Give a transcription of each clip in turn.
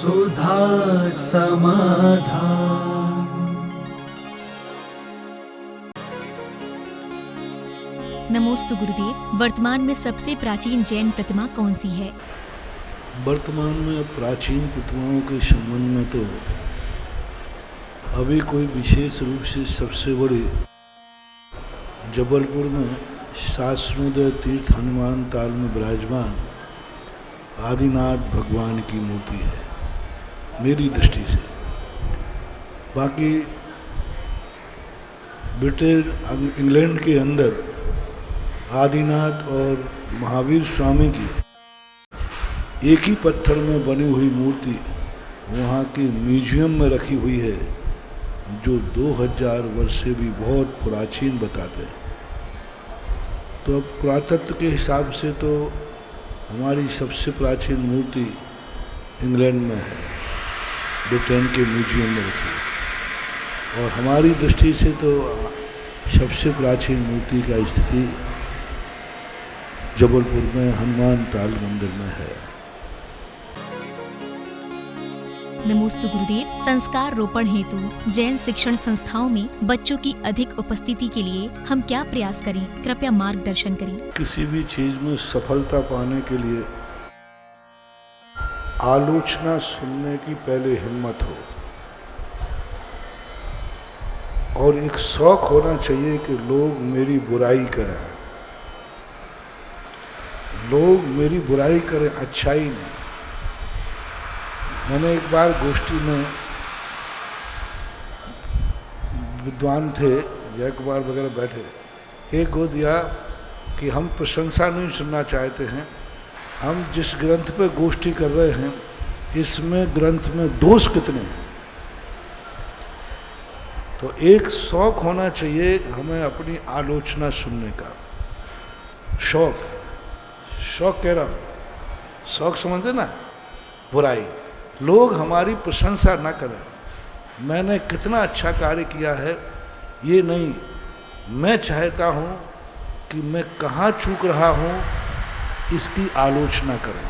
सुधा समाधान। नमोस्तु गुरुदेव। वर्तमान में सबसे प्राचीन जैन प्रतिमा कौन सी है? वर्तमान में प्राचीन प्रतिमाओं के संबंध में तो अभी कोई विशेष रूप से सबसे बड़ी जबलपुर में शास्त्रोदय तीर्थ हनुमान ताल में विराजमान आदिनाथ भगवान की मूर्ति है मेरी दृष्टि से। बाकी ब्रिटेन इंग्लैंड के अंदर आदिनाथ और महावीर स्वामी की एक ही पत्थर में बनी हुई मूर्ति वहाँ के म्यूजियम में रखी हुई है, जो 2000 वर्ष से भी बहुत प्राचीन बताते हैं। तो अब पुरातत्व के हिसाब से तो हमारी सबसे प्राचीन मूर्ति इंग्लैंड में है, ब्रिटेन के म्यूजियम में रखी है। और हमारी दृष्टि से तो सबसे प्राचीन मूर्ति का स्थिति जबलपुर में हनुमान ताल मंदिर में है। नमोस्तु गुरुदेव। संस्कार रोपण हेतु जैन शिक्षण संस्थाओं में बच्चों की अधिक उपस्थिति के लिए हम क्या प्रयास करें? कृपया मार्गदर्शन करें। किसी भी चीज में सफलता पाने के लिए आलोचना सुनने की पहले हिम्मत हो और एक शौक होना चाहिए कि लोग मेरी बुराई करें, लोग मेरी बुराई करें, अच्छाई नहीं। मैंने एक बार गोष्ठी में विद्वान थे, जयकुमार वगैरह बैठे, एक गो दिया कि हम प्रशंसा नहीं सुनना चाहते हैं, हम जिस ग्रंथ पे गोष्ठी कर रहे हैं इसमें ग्रंथ में दोष कितने हैं। तो एक शौक होना चाहिए हमें अपनी आलोचना सुनने का। शौक कह रहा हूँ, शौक समझते ना, बुराई। लोग हमारी प्रशंसा ना करें, मैंने कितना अच्छा कार्य किया है ये नहीं, मैं चाहता हूँ कि मैं कहाँ चूक रहा हूँ इसकी आलोचना करें।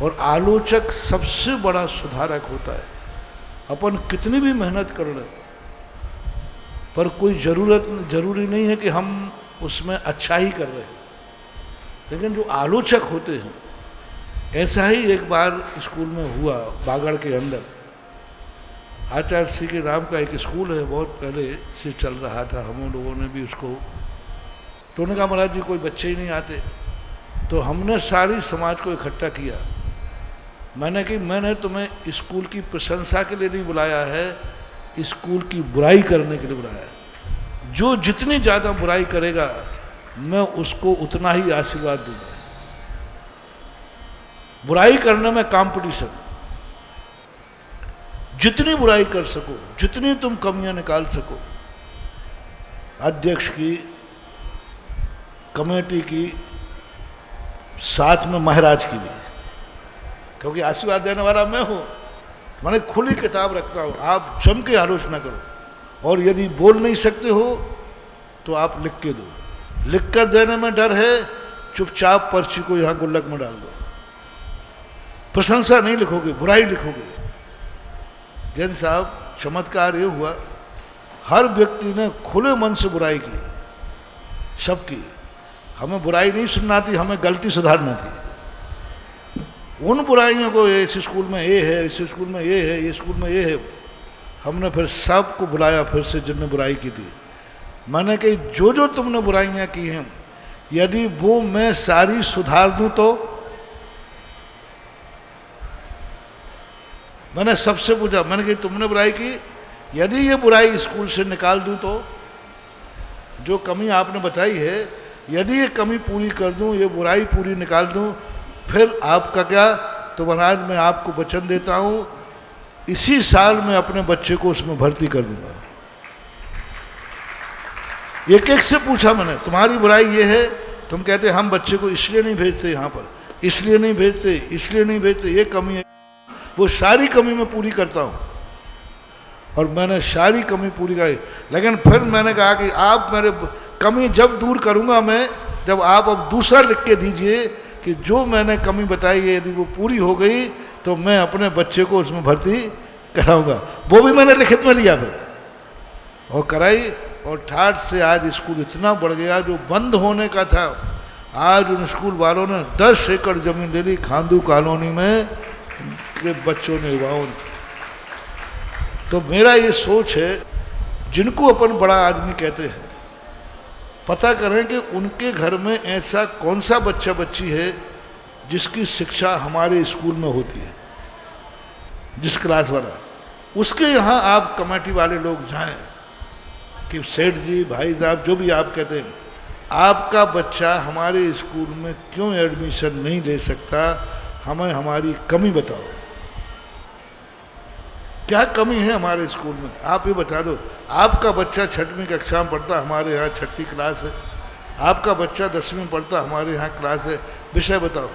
और आलोचक सबसे बड़ा सुधारक होता है। अपन कितनी भी मेहनत कर लें पर कोई जरूरी नहीं है कि हम उसमें अच्छा ही कर रहे हैं, लेकिन जो आलोचक होते हैं, ऐसा ही एक बार स्कूल में हुआ बागड़ के अंदर। आचार्य श्री के राम का एक स्कूल है, बहुत पहले से चल रहा था, हम लोगों ने भी उसको, तो उन्होंने कहा महाराज जी कोई बच्चे ही नहीं आते, तो हमने सारी समाज को इकट्ठा किया। मैंने तुम्हें स्कूल की प्रशंसा के लिए नहीं बुलाया है, स्कूल की बुराई करने के लिए बुलाया है। जो जितनी ज़्यादा बुराई करेगा मैं उसको उतना ही आशीर्वाद दूंगा। बुराई करने में कंपटीशन, जितनी बुराई कर सको, जितनी तुम कमियां निकाल सको, अध्यक्ष की, कमेटी की, साथ में महाराज की भी, क्योंकि आशीर्वाद देने वाला मैं हूं। मैंने खुली किताब रखता हूं, आप जम के आलोचना करो, और यदि बोल नहीं सकते हो तो आप लिख के दो। लिख कर देने में डर है, चुपचाप पर्ची को यहां गुल्लक में डाल दो। प्रशंसा नहीं लिखोगे, बुराई लिखोगे। जैन साहब, चमत्कार ये हुआ, हर व्यक्ति ने खुले मन से बुराई की, सबकी। हमें बुराई नहीं सुनना थी, हमें गलती सुधारना थी। उन बुराइयों को, इस स्कूल में ये है, इस स्कूल में ये है, इस स्कूल में ये है, हमने फिर सबको बुलाया फिर से जिनने बुराई की थी। मैंने कही जो जो तुमने बुराइयां की हैं, यदि वो मैं सारी सुधार दूं तो। मैंने सबसे पूछा, मैंने कही तुमने बुराई की, यदि ये बुराई स्कूल से निकाल दूं तो, जो कमी आपने बताई है यदि ये कमी पूरी कर दूं, ये बुराई पूरी निकाल दूं, फिर आपका क्या। तो महाराज मैं आपको वचन देता हूं, इसी साल मैं अपने बच्चे को उसमें भर्ती कर दूंगा। एक एक से पूछा मैंने, तुम्हारी बुराई ये है, तुम कहते हम बच्चे को इसलिए नहीं भेजते यहाँ पर, इसलिए नहीं भेजते, इसलिए नहीं भेजते, ये कमी है। वो सारी कमी मैं पूरी करता हूँ, और मैंने सारी कमी पूरी कराई। लेकिन फिर मैंने कहा कि आप मेरे कमी जब दूर करूँगा मैं, जब आप अब दूसरा लिख के दीजिए कि जो मैंने कमी बताई है यदि वो पूरी हो गई तो मैं अपने बच्चे को उसमें भर्ती कराऊंगा। वो भी मैंने लिखित में लिया फिर और कराई, और ठाठ से आज स्कूल इतना बढ़ गया, जो बंद होने का था आज उन स्कूल वालों ने 10 एकड़ जमीन ले ली खांदू कॉलोनी में के बच्चों ने, युवाओं ने। तो मेरा ये सोच है, जिनको अपन बड़ा आदमी कहते हैं, पता करें कि उनके घर में ऐसा कौन सा बच्चा बच्ची है जिसकी शिक्षा हमारे स्कूल में होती है, जिस क्लास वाला, उसके यहाँ आप कमेटी वाले लोग जाएं कि सेठ जी, भाई साहब, जो भी आप कहते हैं, आपका बच्चा हमारे स्कूल में क्यों एडमिशन नहीं ले सकता, हमें हमारी कमी बताओ, क्या कमी है हमारे स्कूल में, आप ये बता दो। आपका बच्चा 6वीं कक्षा में पढ़ता, हमारे यहाँ 6ठी क्लास है, आपका बच्चा 10वीं में पढ़ता, हमारे यहाँ क्लास है, विषय बताओ।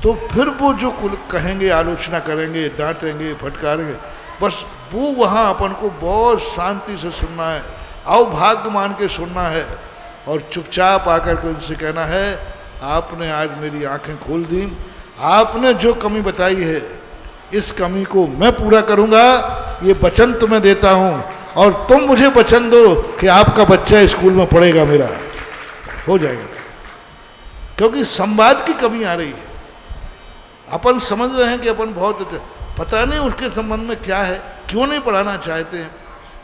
तो फिर वो जो कुल कहेंगे, आलोचना करेंगे, डांटेंगे, फटकारेंगे, बस वो वहाँ अपन को बहुत शांति से सुनना है, अवभाग्य मान के सुनना है, और चुपचाप आकर के उनसे कहना है, आपने आज मेरी आंखें खोल दी, आपने जो कमी बताई है इस कमी को मैं पूरा करूंगा, ये वचन तुम्हें देता हूं, और तुम मुझे वचन दो कि आपका बच्चा स्कूल में पढ़ेगा, मेरा हो जाएगा। क्योंकि संवाद की कमी आ रही है, अपन समझ रहे हैं कि अपन बहुत अच्छे, पता नहीं उसके संबंध में क्या है, क्यों नहीं पढ़ाना चाहते हैं,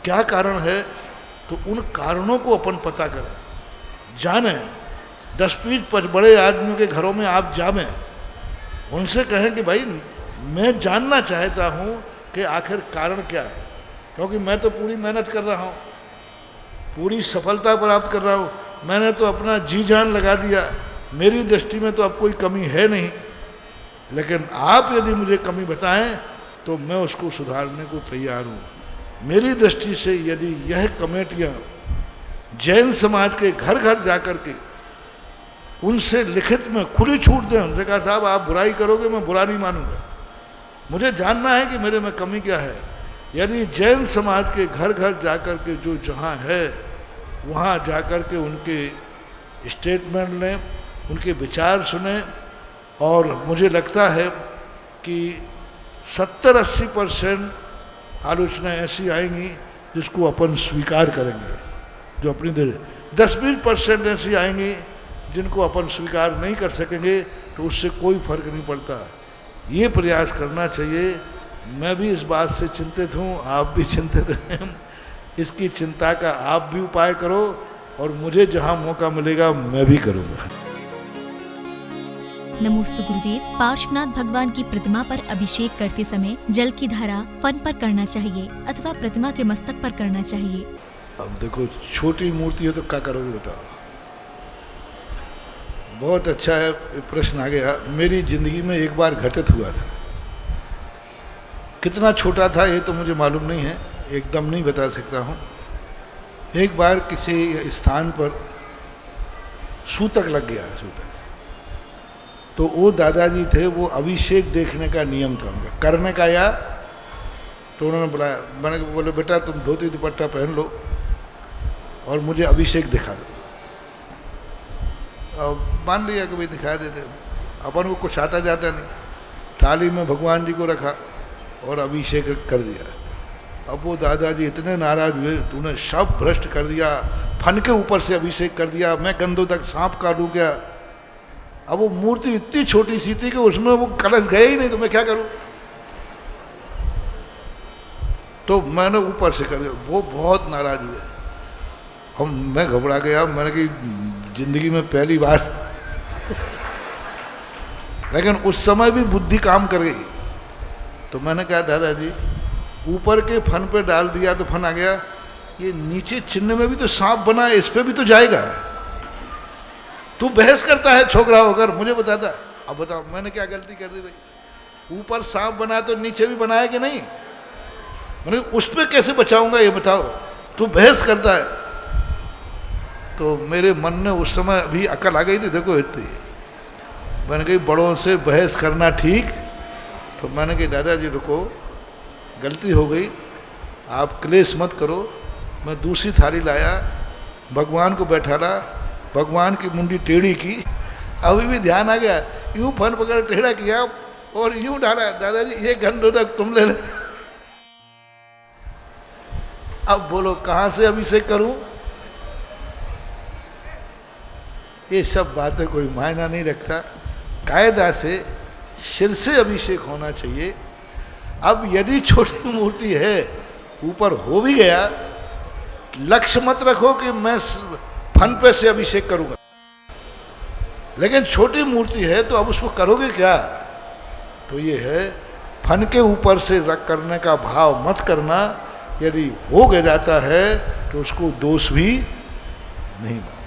क्या कारण है। तो उन कारणों को अपन पता करें, जाने। 10-20 बड़े आदमियों के घरों में आप जावें, उनसे कहें कि भाई मैं जानना चाहता हूँ कि आखिर कारण क्या है, क्योंकि मैं तो पूरी मेहनत कर रहा हूँ, पूरी सफलता प्राप्त कर रहा हूँ, मैंने तो अपना जी जान लगा दिया, मेरी दृष्टि में तो अब कोई कमी है नहीं, लेकिन आप यदि मुझे कमी बताएं तो मैं उसको सुधारने को तैयार हूँ। मेरी दृष्टि से यदि यह कमेटियाँ जैन समाज के घर घर जाकर के उनसे लिखित में खुली छूट दें, उनसे कहा साहब आप बुराई करोगे, मैं बुरा नहीं मानूंगा, मुझे जानना है कि मेरे में कमी क्या है। यदि जैन समाज के घर घर जाकर के जो जहाँ है वहाँ जाकर के उनके स्टेटमेंट लें, उनके विचार सुने, और मुझे लगता है कि 70-80% आलोचना ऐसी आएंगी जिसको अपन स्वीकार करेंगे, जो अपनी 10-20% ऐसी आएंगी जिनको अपन स्वीकार नहीं कर सकेंगे, तो उससे कोई फर्क नहीं पड़ता। ये प्रयास करना चाहिए। मैं भी इस बात से चिंतित हूँ, आप भी चिंतित हैं, इसकी चिंता का आप भी उपाय करो, और मुझे जहाँ मौका मिलेगा मैं भी करूँगा। नमोस्तु गुरुदेव। पार्श्वनाथ भगवान की प्रतिमा पर अभिषेक करते समय जल की धारा फन पर करना चाहिए अथवा प्रतिमा के मस्तक पर करना चाहिए? अब देखो, छोटी मूर्ति है तो क्या करोगे बताओ। बहुत अच्छा है प्रश्न आ गया। मेरी जिंदगी में एक बार घटित हुआ था, कितना छोटा था ये तो मुझे मालूम नहीं है, एकदम नहीं बता सकता हूँ। एक बार किसी स्थान पर सूतक लग गया, सूतक, तो वो दादाजी थे, वो अभिषेक देखने का नियम था उनका, करने का या, तो उन्होंने बुलाया, मैंने बोले बेटा तुम धोती दुपट्टा पहन लो और मुझे अभिषेक दिखा दो। अब मान लिया कि भाई दिखा देते, अपन को कुछ आता जाता नहीं, थाली में भगवान जी को रखा और अभिषेक कर दिया। अब वो दादाजी इतने नाराज हुए, तूने सब भ्रष्ट कर दिया, फन के ऊपर से अभिषेक कर दिया, मैं कंधों तक सांप काटूं क्या। अब वो मूर्ति इतनी छोटी सी थी कि उसमें वो कलश गए ही नहीं, तो मैं क्या करूं। तो मैंने ऊपर से कर दिया, वो बहुत नाराज हुए। अब मैं घबरा गया, मैंने कि जिंदगी में पहली बार लेकिन उस समय भी बुद्धि काम कर गई। तो मैंने कहा दादाजी ऊपर के फन पे डाल दिया तो फन आ गया, ये नीचे चिन्ह में भी तो सांप बना है, इस पे भी तो जाएगा। तू बहस करता है छोकरा होकर, मुझे बताता। अब बताओ मैंने क्या गलती कर दी भाई, ऊपर सांप बना तो नीचे भी बनाया कि नहीं, मैंने उस पर कैसे बचाऊंगा ये बताओ, तू बहस करता है। तो मेरे मन में उस समय अभी अकल आ गई थी, देखो इतनी, मैंने कही बड़ों से बहस करना ठीक। तो मैंने कही दादाजी रुको, गलती हो गई, आप क्लेश मत करो। मैं दूसरी थाली लाया, भगवान को बैठाला, भगवान की मुंडी टेढ़ी की, अभी भी ध्यान आ गया, यूँ फन पकड़ टेढ़ा किया, और यूं डाला, दादाजी ये गंधोदक तुम ले ले। अब बोलो कहां से अभिषेक करूं? ये सब बातें कोई मायना नहीं रखता। कायदा से सिर से अभिषेक होना चाहिए। अब यदि छोटी मूर्ति है, ऊपर हो भी गया, लक्ष्य मत रखो कि मैं फन पे से अभिषेक करूंगा, लेकिन छोटी मूर्ति है तो अब उसको करोगे क्या? तो ये है, फन के ऊपर से रख करने का भाव मत करना। यदि हो गया जाता है तो उसको दोष भी नहीं मानो।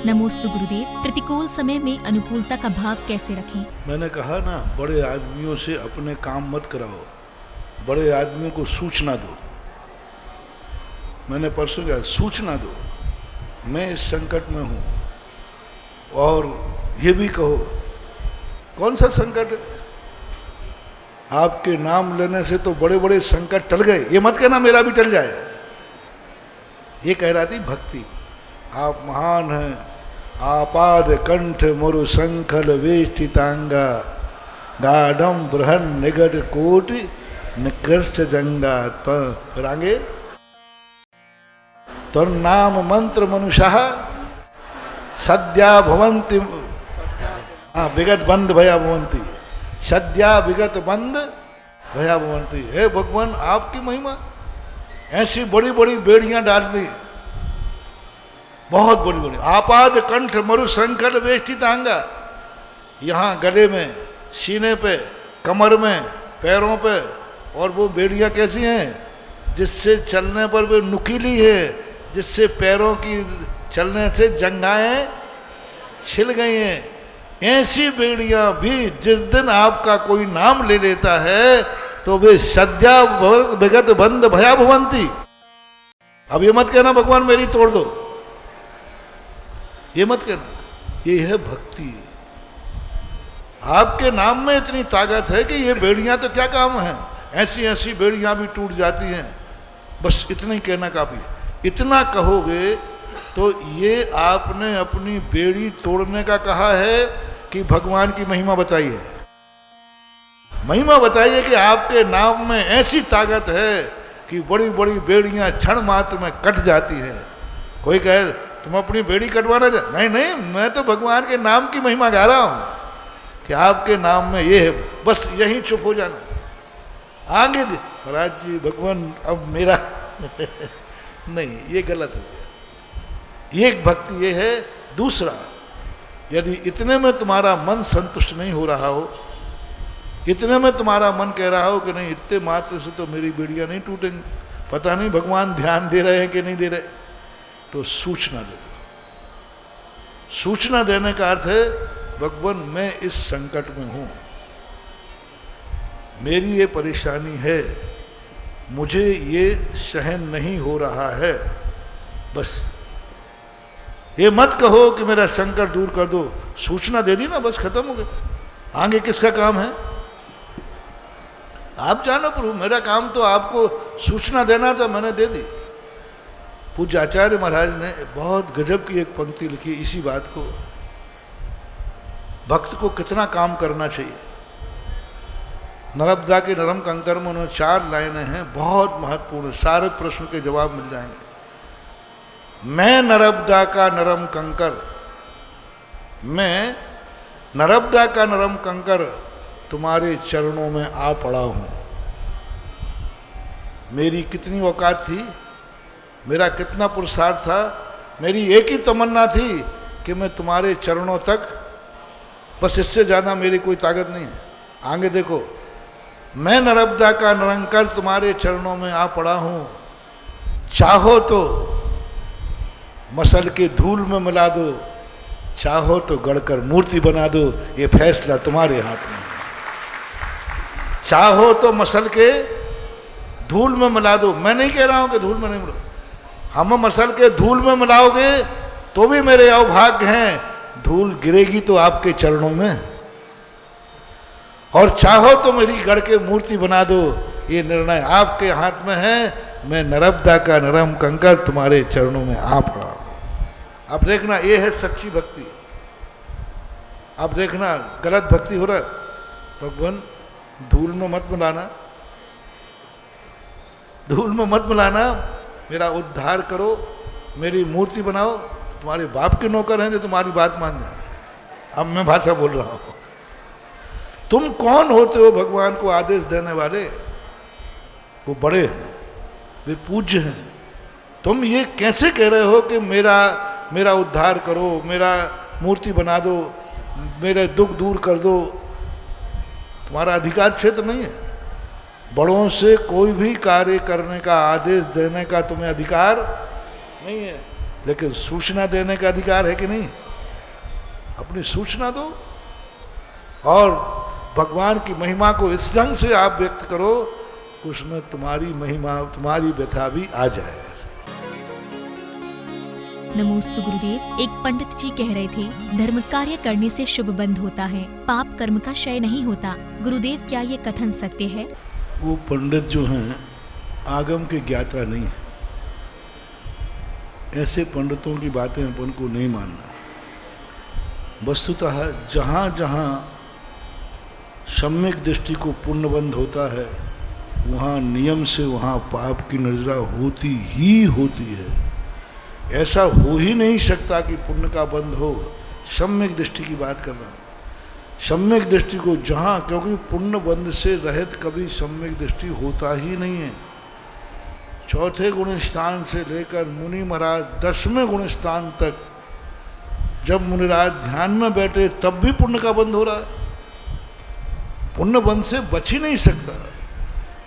नमोस्तु गुरुदेव। प्रतिकूल समय में अनुकूलता का भाव कैसे रखें? मैंने कहा ना, बड़े आदमियों से अपने काम मत कराओ, बड़े आदमियों को सूचना दो। मैंने परसों कहा, सूचना दो मैं इस संकट में हूं, और ये भी कहो कौन सा संकट है। आपके नाम लेने से तो बड़े बड़े संकट टल गए, ये मत कहना मेरा भी टल जाए। ये कह रहा थी भक्ति, आप महान हैं, आपाद कंठ मोरु संखल वेष्टितांगा, गाढ़म बृहन निगट कोटि निकृष्ट जंगा। तो रांगे तो नाम मंत्र मनुष्य सद्या भवंती, विगत बंद भया भवंती, सद्या विगत बंद भया भवंती। हे भगवान, आपकी महिमा, ऐसी बड़ी बड़ी बेड़ियां डाल दी, बहुत बड़ी बड़ी। आपाद कंठ मरु संकट वेष्टितांगा, यहाँ गले में, सीने पे, कमर में, पैरों पे, और वो बेड़ियां कैसी हैं जिससे चलने पर वे नुकीली है, जिससे पैरों की चलने से जंगाएं छिल गई हैं। ऐसी बेड़ियां भी जिस दिन आपका कोई नाम ले लेता है तो वे सद्या विगत बंद भया भवंती। अब ये मत कहना भगवान मेरी तोड़ दो, ये मत कहना। ये है भक्ति। आपके नाम में इतनी ताकत है कि ये बेड़ियां तो क्या काम है, ऐसी ऐसी बेड़ियां भी टूट जाती हैं। बस इतना ही कहना काफी है। इतना कहोगे तो ये आपने अपनी बेड़ी तोड़ने का कहा है कि भगवान की महिमा बताई है। महिमा बताइए कि आपके नाम में ऐसी ताकत है कि बड़ी बड़ी बेड़ियां क्षण मात्र में कट जाती है। कोई कहे तुम अपनी बेड़ी कटवाना चाहते? नहीं नहीं, मैं तो भगवान के नाम की महिमा गा रहा हूं कि आपके नाम में ये है, बस यहीं चुप हो जाना। आगे महाराज जी भगवान अब मेरा नहीं, ये गलत हो गया। एक भक्ति ये है। दूसरा, यदि इतने में तुम्हारा मन संतुष्ट नहीं हो रहा हो, इतने में तुम्हारा मन कह रहा हो कि नहीं इतने मात्र से तो मेरी बेड़ियां नहीं टूटेंगी, पता नहीं भगवान ध्यान दे रहे हैं कि नहीं दे रहे, तो सूचना दे दो। सूचना देने का अर्थ है भगवान मैं इस संकट में हूं, मेरी ये परेशानी है, मुझे ये सहन नहीं हो रहा है। बस ये मत कहो कि मेरा संकट दूर कर दो, सूचना दे दी ना, बस खत्म हो गया। आगे किसका काम है? आप जानो प्रभु, मेरा काम तो आपको सूचना देना था, मैंने दे दी। पूज्य आचार्य महाराज ने बहुत गजब की एक पंक्ति लिखी इसी बात को, भक्त को कितना काम करना चाहिए। नर्मदा के नरम कंकर में उन्होंने 4 लाइनें हैं, बहुत महत्वपूर्ण, सारे प्रश्न के जवाब मिल जाएंगे। मैं नर्मदा का नरम कंकर, मैं नर्मदा का नरम कंकर तुम्हारे चरणों में आ पड़ा हूं। मेरी कितनी औकात थी, मेरा कितना पुरुषार्थ था, मेरी एक ही तमन्ना थी कि मैं तुम्हारे चरणों तक, बस इससे ज़्यादा मेरी कोई ताकत नहीं है। आगे देखो, मैं नर्मदा का निरंकर तुम्हारे चरणों में आ पड़ा हूं, चाहो तो मसल के धूल में मिला दो, चाहो तो गढ़कर मूर्ति बना दो, ये फैसला तुम्हारे हाथ में है। चाहो तो मसल के धूल में मिला दो, मैं नहीं कह रहा हूं कि धूल में नहीं मिला, हम मसल के धूल में मिलाओगे तो भी मेरे अभाग्य हैं, धूल गिरेगी तो आपके चरणों में। और चाहो तो मेरी गढ़ के मूर्ति बना दो, ये निर्णय आपके हाथ में है। मैं नर्मदा का नरम कंकर तुम्हारे चरणों में आ पड़ा हूं। अब देखना, ये है सच्ची भक्ति। आप देखना गलत भक्ति हो रहा है, भगवान धूल में मत मिलाना, धूल में मत मिलाना, मेरा उद्धार करो, मेरी मूर्ति बनाओ। तुम्हारे बाप के नौकर हैं जो तुम्हारी बात मान जाए। अब मैं भाषा बोल रहा हूं। तुम कौन होते हो भगवान को आदेश देने वाले? वो बड़े हैं, वे पूज्य हैं। तुम ये कैसे कह रहे हो कि मेरा उद्धार करो, मेरा मूर्ति बना दो, मेरे दुख दूर कर दो? तुम्हारा अधिकार क्षेत्र नहीं है। बड़ों से कोई भी कार्य करने का आदेश देने का तुम्हें अधिकार नहीं है, लेकिन सूचना देने का अधिकार है कि नहीं? अपनी सूचना दो और भगवान की महिमा को इस ढंग से आप व्यक्त करो कि उसमें तुम्हारी महिमा, तुम्हारी व्यथा भी आ जाए। नमोस्तु गुरुदेव। एक पंडित जी कह रहे थे, धर्म कार्य करने से शुभ बंध होता है, पाप कर्म का क्षय नहीं होता। गुरुदेव, क्या ये कथन सत्य है? वो पंडित जो हैं आगम के ज्ञाता नहीं है। ऐसे पंडितों की बातें अपन को नहीं मानना। वस्तुतः जहाँ जहाँ सम्यक दृष्टि को पुण्यबंध होता है, वहाँ नियम से वहाँ पाप की नजरा होती ही होती है। ऐसा हो ही नहीं सकता कि पुण्य का बंध हो। सम्यक दृष्टि की बात कर रहा हूँ। सम्यक दृष्टि को जहाँ, क्योंकि पुण्य बंध से रहित कभी सम्यक दृष्टि होता ही नहीं है। चौथे गुण स्थान से लेकर मुनि महाराज 10वें गुण स्थान तक जब मुनिराज ध्यान में बैठे तब भी पुण्य का बंध हो रहा है। पुण्य बंध से बच ही नहीं सकता।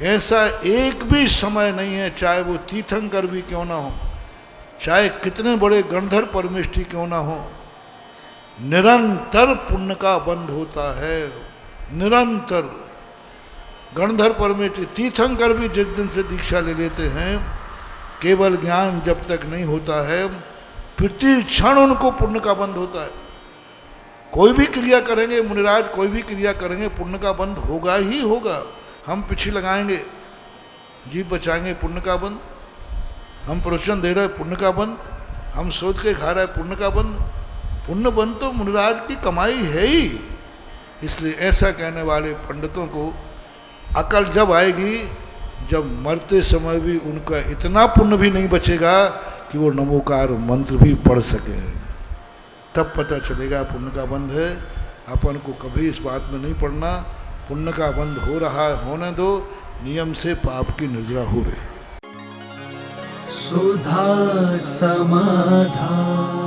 ऐसा एक भी समय नहीं है, चाहे वो तीर्थंकर भी क्यों ना हो, चाहे कितने बड़े गंधर्व परमेष्ठी क्यों ना हो, निरंतर पुण्य का बंध होता है। निरंतर गंधर्व परमेष्ठी, तीर्थंकर भी जिस दिन से दीक्षा ले लेते हैं, केवल ज्ञान जब तक नहीं होता है, प्रति क्षण उनको पुण्य का बंध होता है। कोई भी क्रिया करेंगे मुनिराज, कोई भी क्रिया करेंगे, पुण्य का बंध होगा ही होगा। हम पीछे लगाएंगे, जीभ बचाएंगे, पुण्य का बंध। हम प्रवचन दे रहे, पुण्य का बंध। हम सोच के खा रहे, पुण्य का बंध। पुण्य बंध तो मुनिराज की कमाई है ही। इसलिए ऐसा कहने वाले पंडितों को अकल जब आएगी, जब मरते समय भी उनका इतना पुण्य भी नहीं बचेगा कि वो नमोकार मंत्र भी पढ़ सके, तब पता चलेगा पुण्य का बंध है। अपन को कभी इस बात में नहीं पड़ना। पुण्य का बंध हो रहा है, होने दो। नियम से पाप की निर्जरा हो रही। सुधा समाधान।